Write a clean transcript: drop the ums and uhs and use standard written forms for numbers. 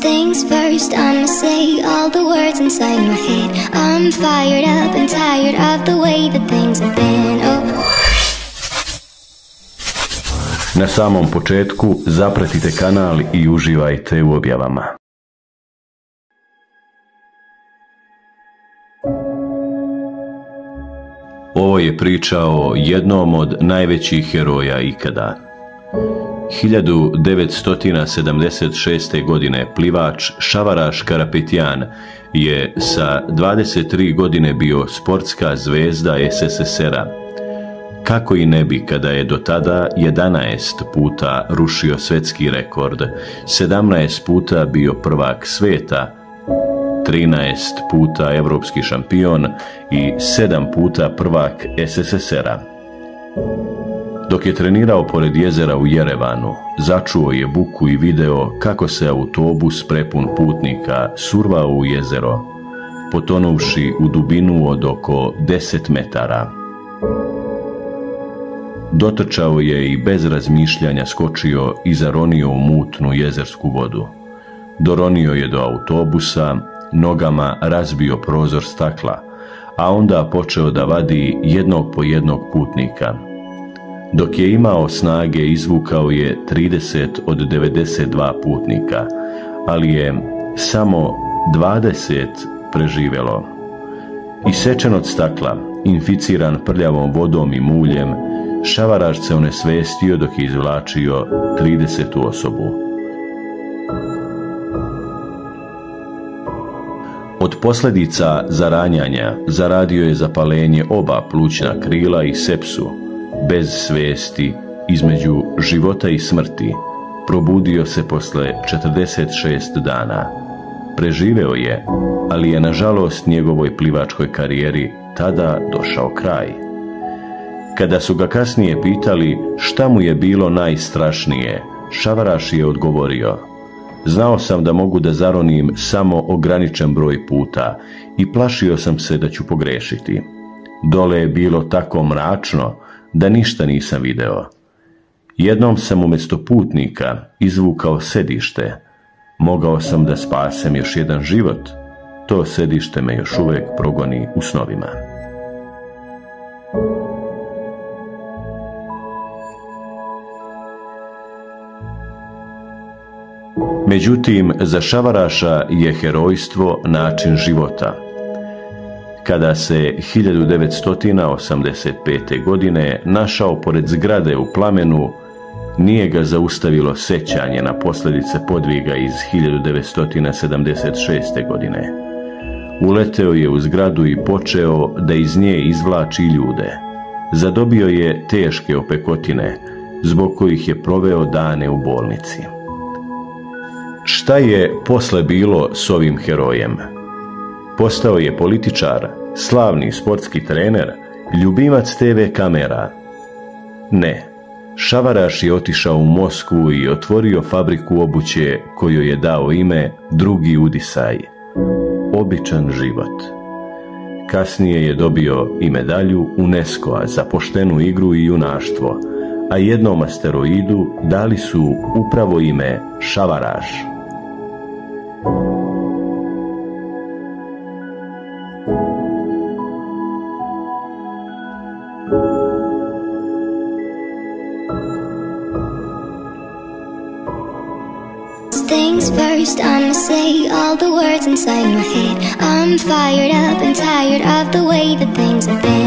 Things first, I'ma say all the words inside my head. I'm fired up and tired of the way that things have been. Oh. Na samom početku zapratite kanal i uživajte u objavama. Ovo je priča o jednom od najvećih heroja ikada. 1976. godine plivač Šavaraš Karapetjan je sa 23 godine bio sportska zvezda SSSR-a. Kako i ne bi kada je do tada 11 puta rušio svjetski rekord, 17 puta bio prvak svijeta, 13 puta evropski šampion i 7 puta prvak SSSR-a. Dok je trenirao pored jezera u Jerevanu, začuo je buku i video kako se autobus prepun putnika survao u jezero, potonuvši u dubinu od oko 10 metara. Dotrčao je i bez razmišljanja skočio i zaronio u mutnu jezersku vodu. Doronio je do autobusa, nogama razbio prozor stakla, a onda počeo da vadi jednog po jednog putnika. Dok je imao snage, izvukao je 30 od 92 putnika, ali je samo 20 preživjelo. Isečen od stakla, inficiran prljavom vodom i muljem, Šavaraš se onesvestio dok je izvlačio 30. osobu. Od posljedica zaranjanja zaradio je zapalenje oba plućna krila i sepsu. Bez svesti, između života i smrti, probudio se posle 46 dana. Preživeo je, ali je nažalost njegovoj plivačkoj karijeri tada došao kraj. Kada su ga kasnije pitali šta mu je bilo najstrašnije, Šavaraš je odgovorio: znao sam da mogu da zaronim samo ograničen broj puta i plašio sam se da ću pogrešiti. Dole je bilo tako mračno da ništa nisam video. Jednom sam umjesto putnika izvukao sedište. Mogao sam da spasem još jedan život. To sedište me još uvijek progoni u snovima. Međutim, za Šavaraša je herojstvo način života. Kada se 1985. godine našao pored zgrade u plamenu, nije ga zaustavilo sećanje na posljedice podviga iz 1976. godine. Uleteo je u zgradu i počeo da iz nje izvlači ljude. Zadobio je teške opekotine, zbog kojih je proveo dane u bolnici. Šta je posle bilo s ovim herojem? Postao je političar, slavni sportski trener, ljubimac TV kamera? Ne. Šavaraš je otišao u Moskvu i otvorio fabriku obuće kojoj je dao ime Drugi udisaj. Običan život. Kasnije je dobio i medalju UNESCO-a za poštenu igru i junaštvo, a jednom asteroidu dali su upravo ime Šavaraš. Things first, I'ma say all the words inside my head. I'm fired up and tired of the way that things have been.